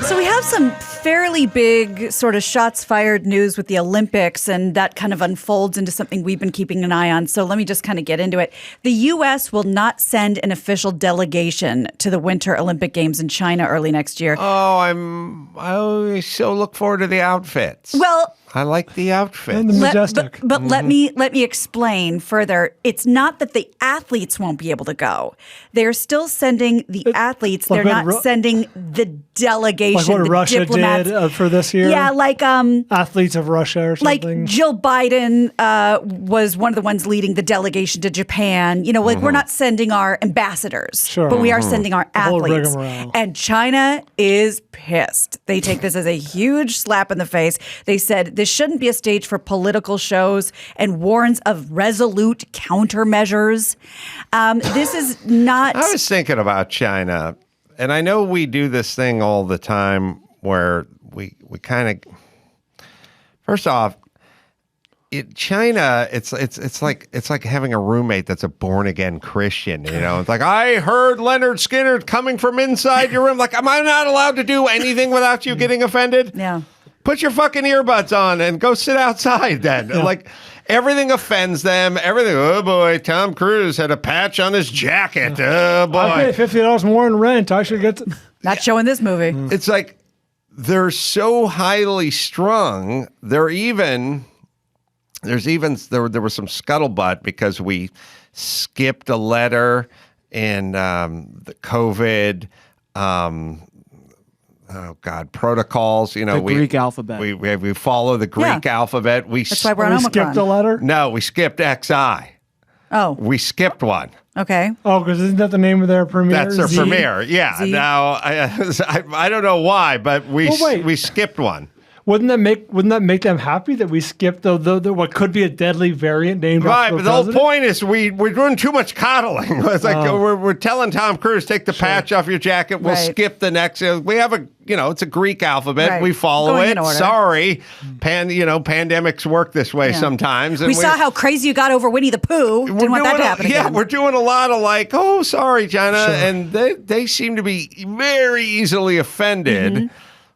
So we have some fairly big sort of shots fired news with the Olympics, and that kind of unfolds into something we've been keeping an eye on. So let me just kind of get into it. The U.S. will not send an official delegation to the Winter Olympic Games in China early next year. Oh, I so look forward to the outfits. Well, I like the outfits. And the majestic. But let me explain further. It's not that the athletes won't be able to go. They're still sending the athletes. They're not sending the delegation. Like what the Russia diplomats. did for this year? Yeah, like athletes of Russia or something. Like Jill Biden was one of the ones leading the delegation to Japan. You know, like we're not sending our ambassadors, but we are sending our athletes. And China is pissed. They take this as a huge slap in the face. They said this shouldn't be a stage for political shows and warns of resolute countermeasures. This is not. I was thinking about China, and I know we do this thing all the time where we kind of. First off, China, it's like having a roommate that's a born again Christian. You know, it's like I heard Leonard Skinner coming from inside your room. Like, am I not allowed to do anything without you getting offended? Yeah. Put your fucking earbuds on and go sit outside then. Yeah. Like, everything offends them. Everything. Oh, boy, Tom Cruise had a patch on his jacket. Oh, boy. I pay $50 more in rent. I should get Not showing this movie. It's like they're so highly strung. There was some scuttlebutt because we skipped a letter in the COVID protocols. You know, the Greek alphabet. We follow the Greek alphabet. That's why we're on Omicron. Skipped a letter? No, we skipped XI. Oh. We skipped one. Okay. Oh, because isn't that the name of their premiere? That's their premiere. Yeah. Z? Now, I don't know why, but we skipped one. Wouldn't that make them happy that we skipped the what could be a deadly variant named after but the whole point is we're doing too much coddling. It's like we're telling Tom Cruise, take the patch off your jacket. We'll skip the next. We have it's a Greek alphabet. Right. We follow Going it. in order. Sorry, pandemics work this way sometimes. And we saw how crazy you got over Winnie the Pooh. Didn't want that to happen again. Yeah, we're doing a lot of like, oh, sorry, China, and they seem to be very easily offended. Mm-hmm.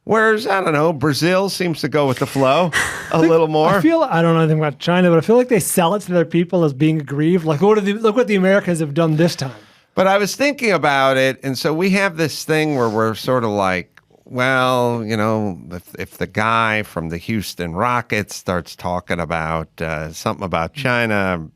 Whereas, I don't know, Brazil seems to go with the flow a little more. I don't know anything about China, but I feel like they sell it to their people as being aggrieved. Like, look what the Americans have done this time. But I was thinking about it, and so we have this thing where we're sort of like, well, if the guy from the Houston Rockets starts talking about something about China,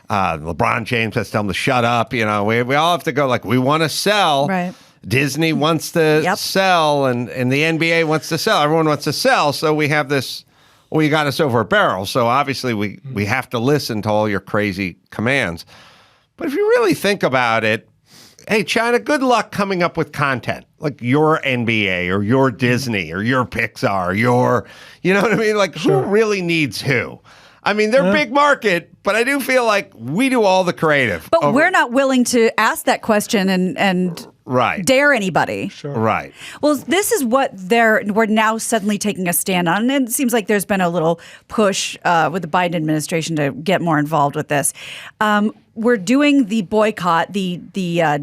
LeBron James has to tell him to shut up. We all have to go like, we want to sell. Right. Disney wants to sell, and the NBA wants to sell. Everyone wants to sell, so we have this. Well, you got us over a barrel, so obviously we have to listen to all your crazy commands. But if you really think about it, hey, China, good luck coming up with content like your NBA or your Disney or your Pixar, you know what I mean? Like, who really needs who? I mean, they're big market, but I do feel like we do all the creative. But we're not willing to ask that question and dare anybody. Sure. Right. Well, this is what we're now suddenly taking a stand on. And it seems like there's been a little push with the Biden administration to get more involved with this. We're doing the boycott, the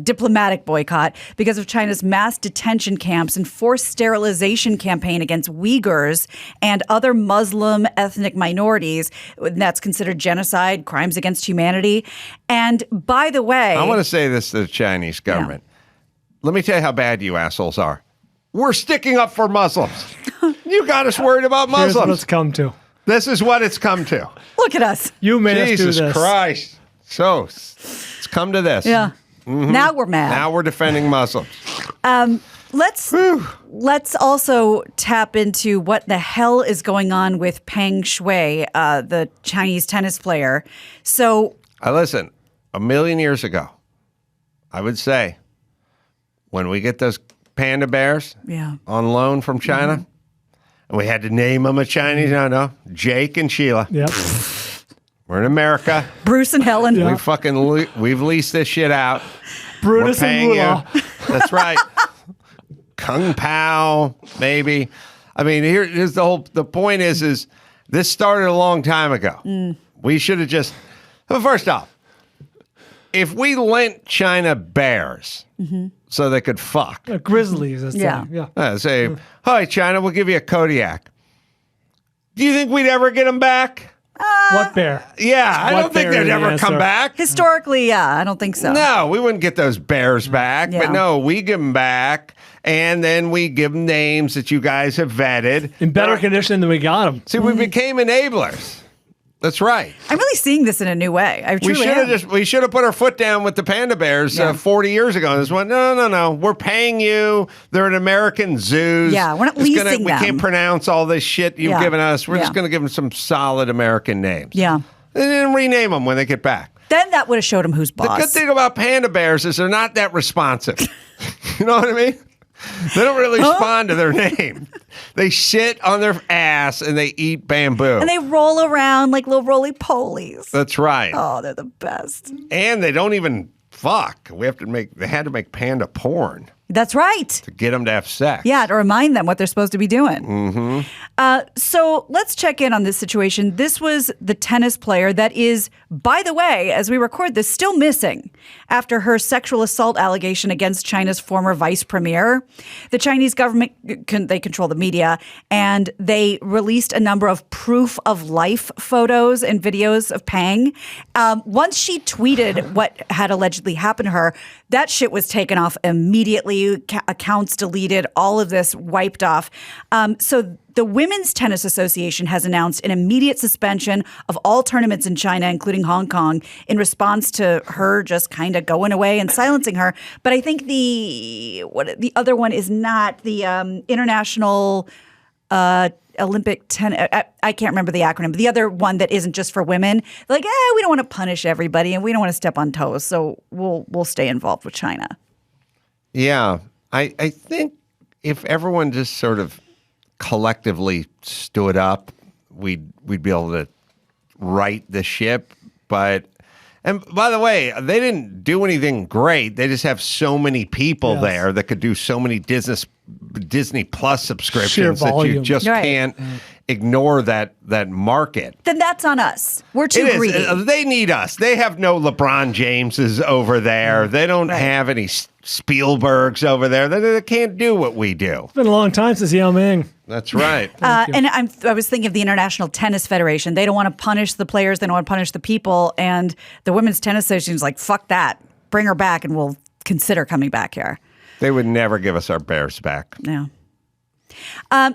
diplomatic boycott, because of China's mass detention camps and forced sterilization campaign against Uyghurs and other Muslim ethnic minorities. That's considered genocide, crimes against humanity. And by the way, I want to say this to the Chinese government. Yeah. Let me tell you how bad you assholes are. We're sticking up for Muslims. You got us worried about Muslims. Here's what it's come to. This is what it's come to. Look at us. You made us do this. Jesus Christ. So it's come to this. Yeah. Mm-hmm. Now we're mad. Now we're defending Muslims. Let's also tap into what the hell is going on with Peng Shuai, the Chinese tennis player. So, listen, a million years ago, I would say, when we get those panda bears on loan from China, and we had to name them a Chinese, Jake and Sheila. Yep. We're in America. Bruce and Helen. Yep. We've leased this shit out. Brutus and Moolah. That's right. Kung Pao, maybe. I mean, here's the point is this started a long time ago. We should have just, first off, if we lent China bears so they could fuck, Grizzlies, that's Yeah. say, "Hi, China, we'll give you a Kodiak." Do you think we'd ever get them back? What bear? Yeah, I What don't think bear they'd is the ever come answer? back. Historically, yeah, I don't think so. No, we wouldn't get those bears back. Yeah. But no, we give them back, and then we give them names that you guys have vetted. In better condition than we got them. See, we became enablers. That's right. I'm really seeing this in a new way. I We truly should have am. we should have put our foot down with the panda bears 40 years ago. And this one, no. We're paying you. They're in American zoos. Yeah, we're not It's leasing We them. can't pronounce all this shit you've Yeah. given us. We're Yeah. just going to give them some solid American names. Yeah. And then rename them when they get back. Then that would have showed him who's boss. The good thing about panda bears is they're not that responsive. You know what I mean? They don't really respond to their name. They sit on their ass and they eat bamboo. And they roll around like little roly-polies. That's right. Oh, they're the best. And they don't even fuck. They had to make panda porn That's right. to get them to have sex. Yeah, to remind them what they're supposed to be doing. Mm-hmm. So let's check in on this situation. This was the tennis player that is, by the way, as we record this, still missing after her sexual assault allegation against China's former vice premier. The Chinese government, they control the media, and they released a number of proof of life photos and videos of Peng. Once she tweeted what had allegedly happened to her, that shit was taken off immediately. Accounts deleted, all of this wiped off. So the Women's Tennis Association has announced an immediate suspension of all tournaments in China, including Hong Kong, in response to her just kind of going away and silencing her. But I think the other one is not the International Olympic Tennis. I can't remember the acronym, but the other one that isn't just for women. Like, we don't want to punish everybody and we don't want to step on toes, so we'll stay involved with China. Yeah. I think if everyone just sort of collectively stood up, we'd be able to right the ship. And by the way, they didn't do anything great. They just have so many people there that could do so many Disney Plus subscriptions that you just can't ignore that market. Then that's on us. We're too greedy. They need us. They have no LeBron Jameses over there. They don't have any Spielbergs over there. They can't do what we do. It's been a long time since Yao Ming. That's right. And I was thinking of the International Tennis Federation. They don't want to punish the players. They don't want to punish the people. And the Women's Tennis Association is like, fuck that. Bring her back and we'll consider coming back here. They would never give us our bears back. Yeah.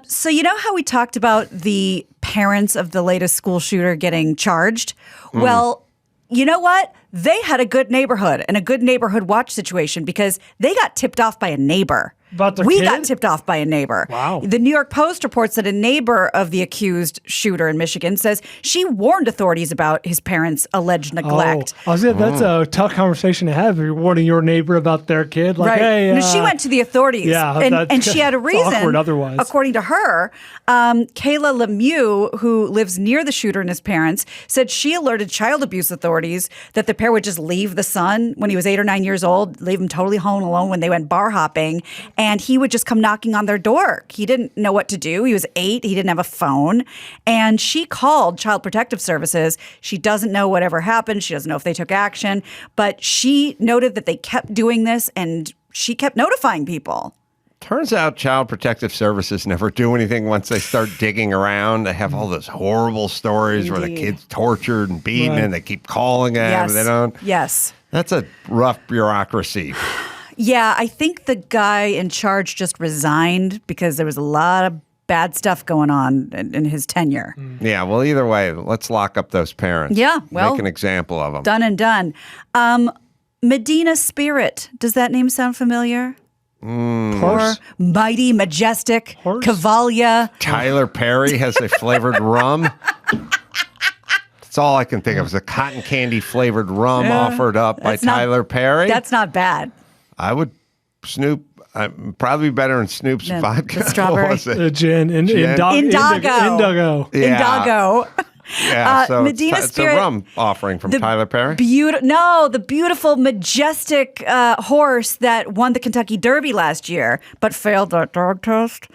So you know how we talked about the parents of the latest school shooter getting charged? Well, you know what? They had a good neighborhood and a good neighborhood watch situation because they got tipped off by a neighbor. About their We kid? got tipped off by a neighbor. Wow. The New York Post reports that a neighbor of the accused shooter in Michigan says she warned authorities about his parents' alleged neglect. Oh, I was saying, that's a tough conversation to have. If you're warning your neighbor about their kid. Like, hey, No, she went to the authorities. Yeah, and she had a reason. awkward otherwise. According to her, Kayla Lemieux, who lives near the shooter and his parents, said she alerted child abuse authorities that the pair would just leave the son when he was 8 or 9 years old, leave him totally home alone when they went bar hopping, and he would just come knocking on their door. He didn't know what to do. He was 8. He didn't have a phone. And she called Child Protective Services. She doesn't know whatever happened. She doesn't know if they took action. But she noted that they kept doing this, and she kept notifying people. Turns out Child Protective Services never do anything once they start digging around. They have all those horrible stories where the kid's tortured and beaten and they keep calling them. Yes. They don't. Yes. That's a rough bureaucracy. Yeah, I think the guy in charge just resigned because there was a lot of bad stuff going on in his tenure. Yeah, well, either way, let's lock up those parents. Yeah, well, make an example of them. Done and done. Medina Spirit. Does that name sound familiar? Horse. Or mighty, majestic, Horse? Cavalia. Tyler Perry has a flavored rum. That's all I can think of is a cotton candy flavored rum offered up by Tyler Perry. That's not bad. I would Snoop. Probably better than Snoop's vodka. The strawberry. What was it? Gin. Indago. Yeah. Indago. Yeah, so Medina it's Spirit, a rum offering from Tyler Perry. The beautiful, majestic horse that won the Kentucky Derby last year, but failed the drug test,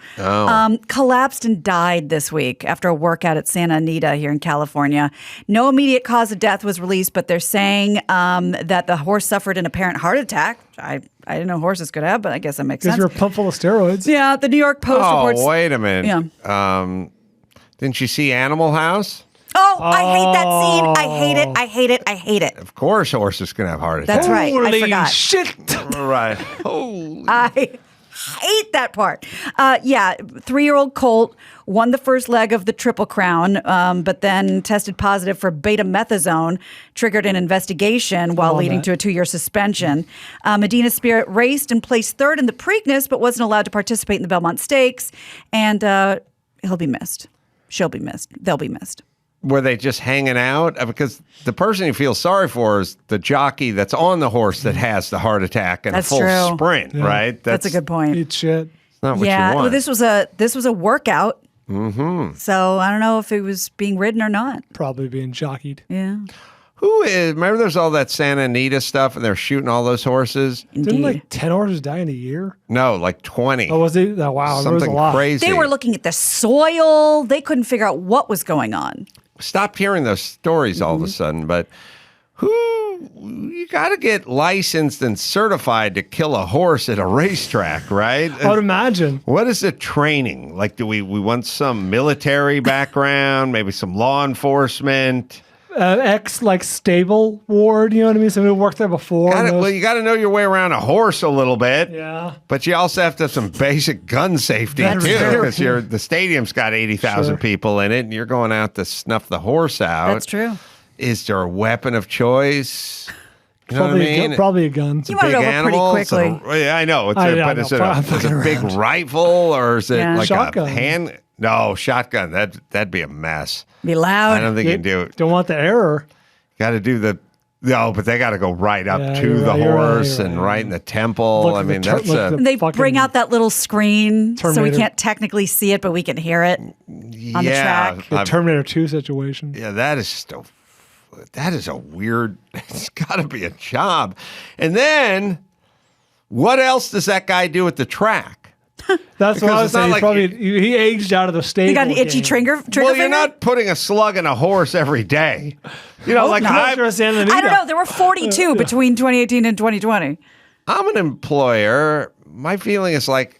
collapsed and died this week after a workout at Santa Anita here in California. No immediate cause of death was released, but they're saying that the horse suffered an apparent heart attack. I didn't know horses could have, but I guess that makes sense. Because you're pumped full of steroids. Yeah, the New York Post reports. Oh, wait a minute. Yeah. Didn't you see Animal House? Oh, I hate that scene. I hate it. I hate it. I hate it. Of course, horses can have heart attacks. That's right. I forgot. Shit. Right. Holy. I hate that part. 3-year-old colt won the first leg of the Triple Crown, but then tested positive for betamethasone, triggered an investigation while leading to a 2-year suspension. Medina Spirit raced and placed third in the Preakness, but wasn't allowed to participate in the Belmont Stakes, and he'll be missed. She'll be missed. They'll be missed. Were they just hanging out? Because the person you feel sorry for is the jockey that's on the horse that has the heart attack and That's a full true. sprint, right? That's a good point. Eat shit. Not what you Yeah, want. well, this was a workout. Mm-hmm. So I don't know if it was being ridden or not. Probably being jockeyed. Yeah, Who is? Remember, there's all that Santa Anita stuff, and they're shooting all those horses. indeed. Didn't like 10 horses die in a year? No, like 20. Oh, was it? Oh, wow. There was a Something lot. crazy. They were looking at the soil. They couldn't figure out what was going on. Stopped hearing those stories all of a sudden, but you got to get licensed and certified to kill a horse at a racetrack, right? I would imagine. What is the training? Like, do we want some military background, maybe some law enforcement? Stable ward, you know what I mean? Somebody who worked there before. Well, you got to know your way around a horse a little bit. Yeah. But you also have to have some basic gun safety, That's too, true. because the stadium's got 80,000 people in it, and you're going out to snuff the horse out. That's true. Is there a weapon of choice? You know what I mean? Probably a gun. You want it over pretty quickly. Yeah, I know. Is it a big rifle or is it like Shotgun. a hand? No, shotgun. That'd be a mess. Be loud. I don't think you can do it. Don't want the error. Got to do but they got to go right up to you're the right, you're horse right. and right in the temple. Look I at the mean, tur- that's look at the- They fucking bring out that little screen so we Terminator. can't technically see it, but we can hear it on the track. The Terminator 2 situation. Yeah, that is a weird. It's got to be a job. And then, what else does that guy do at the track? That's what I was it's not saying. like He aged out of the stable. You got an itchy game. trigger Well, finger? you're not putting a slug in a horse every day. You know, like Not sure Santa Anita. I don't know. There were 42 between 2018 and 2020. I'm an employer. My feeling is like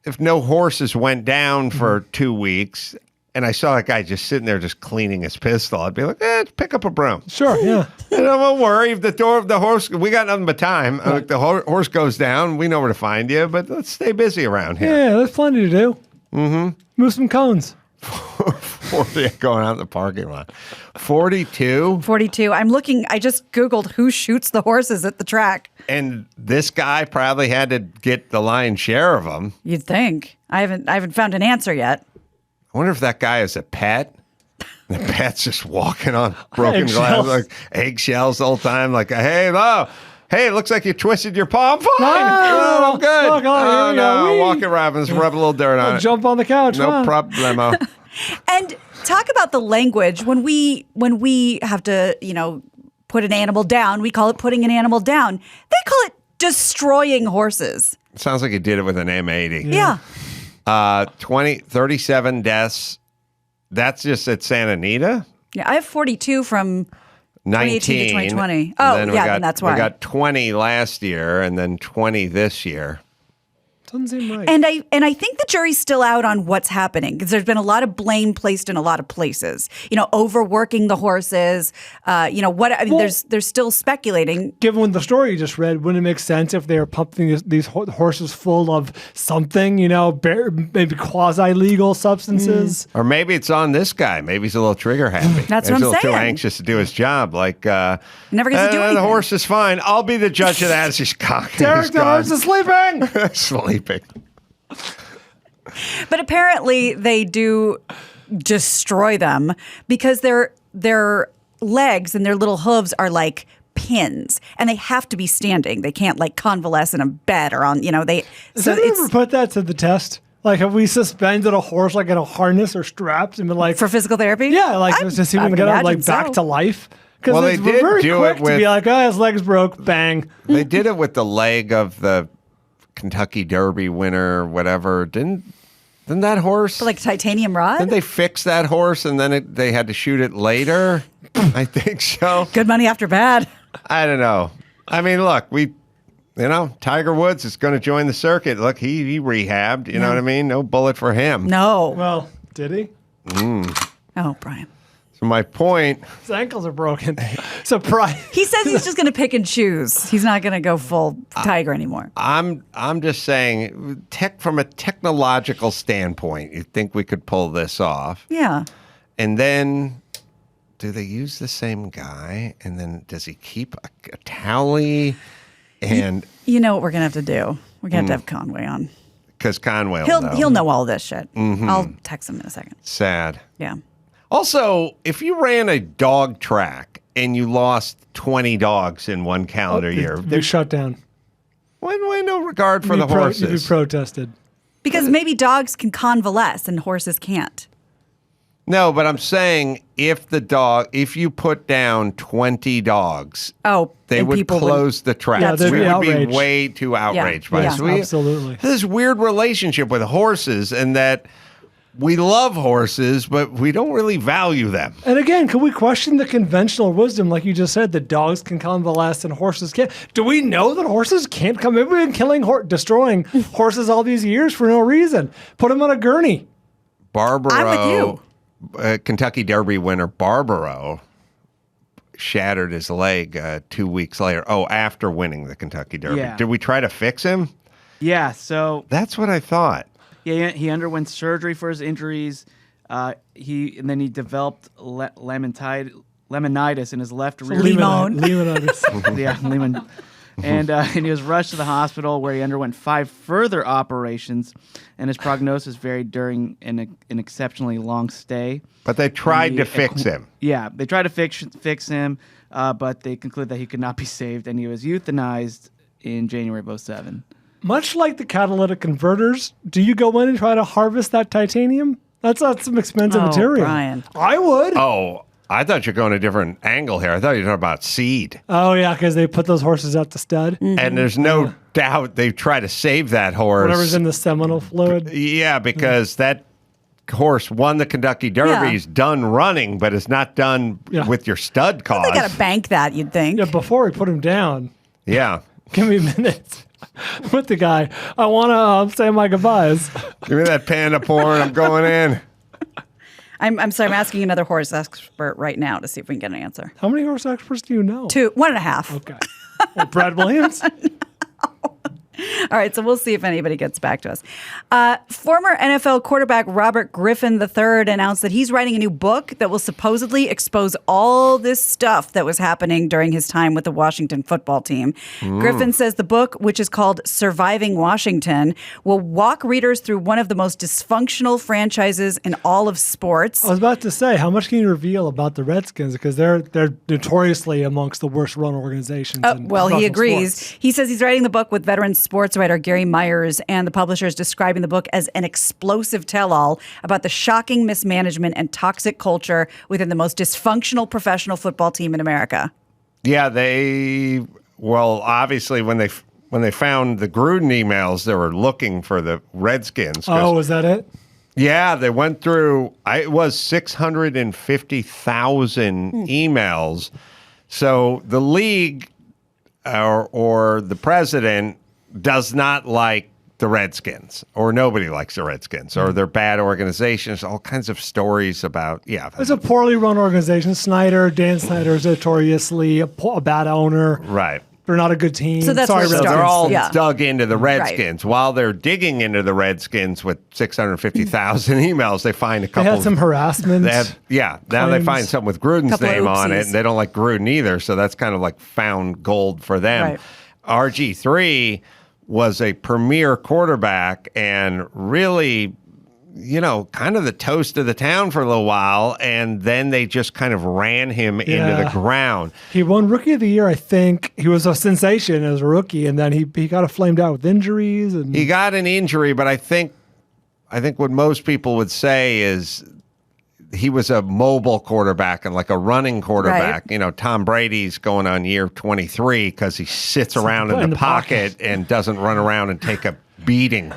if no horses went down for 2 weeks and I saw that guy just sitting there just cleaning his pistol, I'd be like, pick up a broom. Sure, yeah. And I won't worry if the horse, we got nothing but time. If the horse goes down, we know where to find you, but let's stay busy around here. Yeah, there's plenty to do. Mm-hmm. Move some cones. 40 going out in the parking lot. 42? 42. I'm looking. I just Googled who shoots the horses at the track. And this guy probably had to get the lion's share of them. You'd think. I haven't found an answer yet. I wonder if that guy is a pet. The pet's just walking on broken glass, Eggshells. like eggshells the whole time. Like, hey, it looks like you twisted your palm. Fine. Oh, I'm good. look, here we go. No, Whee! walk it around. Just rub a little dirt on it. Jump on the couch. No huh? problemo. And talk about the language when we have to, put an animal down. We call it putting an animal down. They call it destroying horses. Sounds like you did it with an M80. Yeah. 37 deaths. That's just at Santa Anita. Yeah. I have 42 from 19 2018 to 2020. And Oh, then yeah, then that's why. We got 20 last year and then 20 this year. Doesn't seem right. And I think the jury's still out on what's happening because there's been a lot of blame placed in a lot of places. Overworking the horses. They're still speculating. Given the story you just read, wouldn't it make sense if they were pumping these horses full of something, maybe quasi-legal substances? Or maybe it's on this guy. Maybe he's a little trigger happy. That's Maybe what I'm he's a little too saying. anxious to do his job. Like, Never gets to do the anything. horse is fine. I'll be the judge of that as he's cocking Derek, his the gun. horse is sleeping! Sleeping. But apparently they do destroy them because their legs and their little hooves are like pins and they have to be standing. They can't like convalesce in a bed or on, Has anyone ever put that to the test? Like, have we suspended a horse like in a harness or straps and been like For physical therapy? Yeah, like just see if we can get him like back to life. Because they did very do quick it with, to be like, oh, his legs broke, bang. They did it with the leg of the Kentucky Derby winner, or whatever. Didn't that horse? Like titanium rod? Didn't they fix that horse and then they had to shoot it later? I think so. Good money after bad. I don't know. I mean, look, Tiger Woods is going to join the circuit. Look, he rehabbed. You know what I mean? No bullet for him. No. Well, did he? Oh, Brian. So my point. His ankles are broken. Surprise. He says he's just going to pick and choose. He's not going to go full tiger anymore. I'm just saying, from a technological standpoint, you think we could pull this off? Yeah. And then, do they use the same guy? And then does he keep a tally? And you know what we're going to have to do? We're going to have Conway on. Because Conway will know. He'll know all this shit. I'll text him in a second. Sad. Yeah. Also, if you ran a dog track and you lost 20 dogs in one calendar year, They're shut down. why no regard for the horses? You'd be protested. Because maybe dogs can convalesce and horses can't. No, but I'm saying if you put down 20 dogs, they and would people close the track. Yeah, they'd we be would outraged. be way too outraged by Yeah. this. We Absolutely. have this weird relationship with horses, and that we love horses, but we don't really value them. And again, can we question the conventional wisdom, like you just said, that dogs can convalesce and horses can't? Do we know that horses can't come? Maybe we've been destroying horses all these years for no reason. Put them on a gurney. Barbaro, I'm with you. Kentucky Derby winner Barbaro shattered his leg 2 weeks later. Oh, after winning the Kentucky Derby. Yeah. Did we try to fix him? Yeah, so That's what I thought. he underwent surgery for his injuries. He developed laminitis in his left rear. Limon. Lemonitis. Yeah, Lehman. And he was rushed to the hospital where he underwent 5 further operations, and his prognosis varied during an exceptionally long stay. But they tried to fix him. Yeah, they tried to fix him, but they concluded that he could not be saved, and he was euthanized in January of 2007. Much like the catalytic converters, do you go in and try to harvest that titanium? That's not some expensive material. Brian. I would. Oh, I thought you're going a different angle here. I thought you were talking about seed. Oh, yeah, because they put those horses out to stud. And there's no doubt they try to save that horse. Whatever's in the seminal fluid. Yeah, because that horse won the Kentucky Derby. Yeah. He's done running, but it's not done with your stud cost. They got to bank that, you'd think. Yeah, before we put him down, Yeah. give me minutes with the guy. I want to say my goodbyes. Give me that panda porn. I'm going in. I'm sorry, I'm asking another horse expert right now to see if we can get an answer. How many horse experts do you know? 2, 1.5. Okay. Well, Brad Williams? All right, so we'll see if anybody gets back to us. Former NFL quarterback Robert Griffin III announced that he's writing a new book that will supposedly expose all this stuff that was happening during his time with the Washington football team. Griffin says the book, which is called Surviving Washington, will walk readers through one of the most dysfunctional franchises in all of sports. I was about to say, how much can you reveal about the Redskins? Because they're notoriously amongst the worst run organizations. In Well, he professional agrees. sports. He says he's writing the book with veteran sports writer Gary Myers, and the publisher is describing the book as an explosive tell-all about the shocking mismanagement and toxic culture within the most dysfunctional professional football team in America. Yeah, obviously when they found the Gruden emails, they were looking for the Redskins. Oh, was that it? Yeah, they went through, it was 650,000 emails. So the league or the president does not like the Redskins, or nobody likes the Redskins, or they're bad organizations, all kinds of stories about, It's a poorly run organization. Dan Snyder is notoriously a bad owner. Right. They're not a good team. So that's Sorry, where it So Redskins. they're all Yeah. dug into the Redskins. While they're digging into the Redskins with 650,000 emails, they find a They couple. had some harassment. Now they claims. find something with Gruden's Couple of name on it, oopsies. and they don't like Gruden either. So that's kind of like found gold for them. Right. RG3 was a premier quarterback and really, kind of the toast of the town for a little while, and then they just kind of ran him into the ground. He won Rookie of the Year, I think. He was a sensation as a rookie, and then he got flamed out with injuries. And He got an injury, but I think I think what most people would say is he was a mobile quarterback and like a running quarterback. Right. Tom Brady's going on year 23 because he sits around in the pocket and doesn't run around and take a beating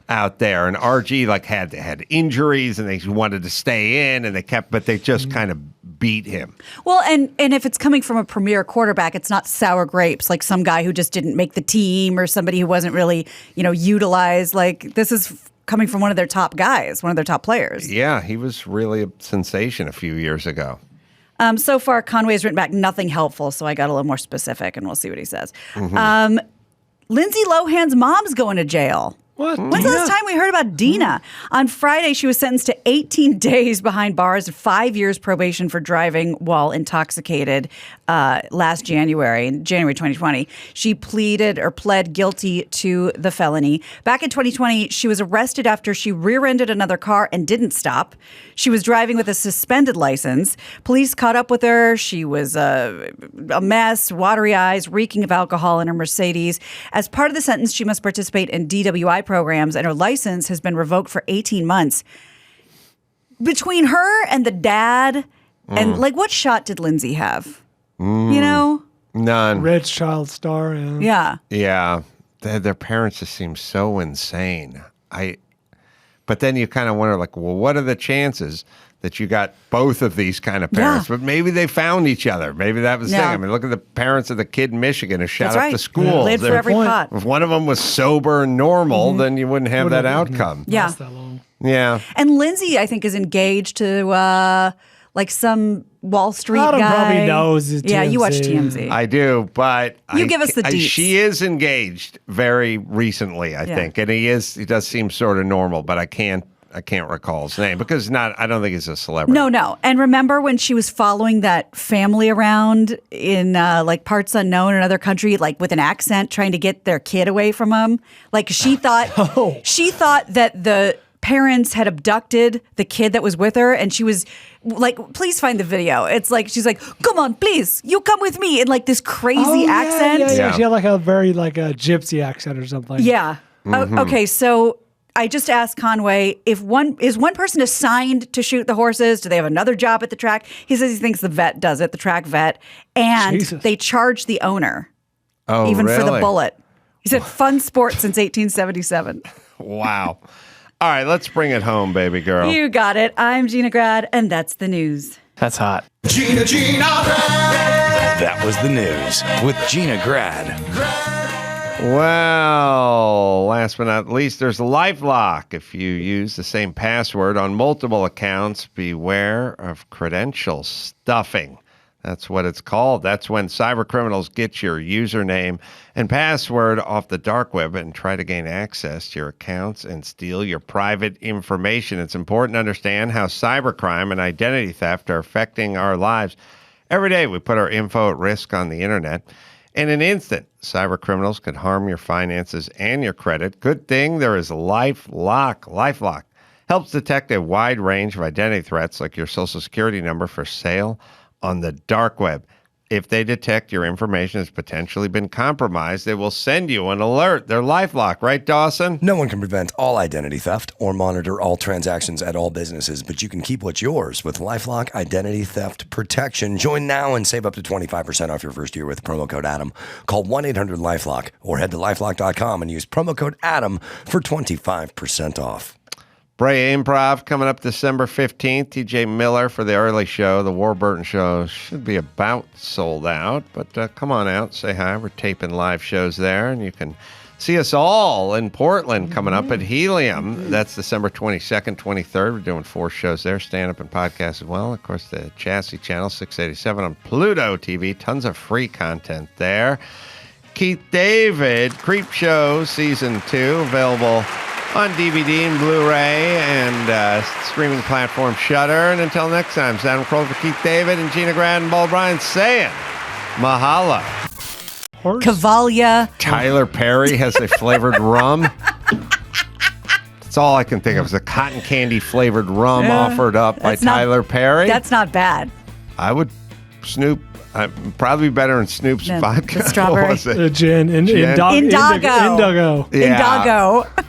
out there. And RG had injuries and they wanted to stay in and they just kind of beat him. Well, and if it's coming from a premier quarterback, it's not sour grapes like some guy who just didn't make the team or somebody who wasn't really, utilized. Like this is coming from one of their top guys, one of their top players. Yeah, he was really a sensation a few years ago. So far, Conway's written back nothing helpful, so I got a little more specific, and we'll see what he says. Mm-hmm. Lindsay Lohan's mom's going to jail. What? When's the last time we heard about Dina? On Friday, she was sentenced to 18 days behind bars and 5 years probation for driving while intoxicated last January, in January 2020. She pled guilty to the felony. Back in 2020, she was arrested after she rear-ended another car and didn't stop. She was driving with a suspended license. Police caught up with her. She was a mess, watery eyes, reeking of alcohol in her Mercedes. As part of the sentence, she must participate in DWI programs, and her license has been revoked for 18 months. Between her and the dad, and what shot did Lindsay have? None. Rich child star. Yeah. Yeah. Their parents just seem so insane. But then you kind of wonder, what are the chances that you got both of these kind of parents? Yeah. But maybe they found each other. Maybe that was the thing. I mean, look at the parents of the kid in Michigan who shot up the school. Laid for every pot. If one of them was sober and normal, then you wouldn't have that outcome. Yeah. That long. Yeah. And Lindsay, I think, is engaged to some Wall Street Adam guy. probably knows it's Yeah, you watch TMZ. TMZ. I do, but You give us the deets. She is engaged very recently, I think, and he does seem sort of normal, but I can't recall his name because I don't think he's a celebrity. No. And remember when she was following that family around in parts unknown in another country, with an accent, trying to get their kid away from him? She thought that the parents had abducted the kid that was with her, and she was please find the video. It's she's like, come on, please, you come with me, in this crazy accent. Yeah. She had a very a gypsy accent or something. Yeah. Okay, so I just asked Conway is one person assigned to shoot the horses? Do they have another job at the track? He says he thinks the vet does it, the track vet, and they charge the owner even for the bullet. He said fun sport since 1877. Wow. All right, let's bring it home, baby girl. You got it. I'm Gina Grad, and that's the news. That's hot. Gina Grad. That was the news with Gina Grad. Well, last but not least, there's LifeLock. If you use the same password on multiple accounts, beware of credential stuffing. That's what it's called. That's when cybercriminals get your username and password off the dark web and try to gain access to your accounts and steal your private information. It's important to understand how cybercrime and identity theft are affecting our lives. Every day we put our info at risk on the internet. In an instant, cybercriminals could harm your finances and your credit. Good thing there is LifeLock. LifeLock helps detect a wide range of identity threats like your social security number for sale on the dark web. If they detect your information has potentially been compromised, they will send you an alert. They're LifeLock, right, Dawson? No one can prevent all identity theft or monitor all transactions at all businesses, but you can keep what's yours with LifeLock Identity Theft Protection. Join now and save up to 25% off your first year with promo code ADAM. Call 1-800-LifeLock or head to lifelock.com and use promo code ADAM for 25% off. Brea Improv coming up December 15th. TJ Miller for the early show. The Warburton show should be about sold out, but come on out, say hi. We're taping live shows there, and you can see us all in Portland coming up at Helium. That's December 22nd, 23rd. We're doing 4 shows there, stand-up and podcast as well. Of course, the Chassis Channel, 687 on Pluto TV. Tons of free content there. Keith David, Creep Show Season 2, available on DVD and Blu-ray and streaming platform Shudder. And until next time, it's Adam Kroll for Keith David and Gina Grad and Paul Bryan saying mahalo. Cavalia. Tyler Perry has a flavored rum. That's all I can think of is a cotton candy flavored rum offered up by Tyler Perry. That's not bad. I would Snoop. Probably better than Snoop's vodka. The strawberry. Gin. Indigo. Indago. Yeah. Indago.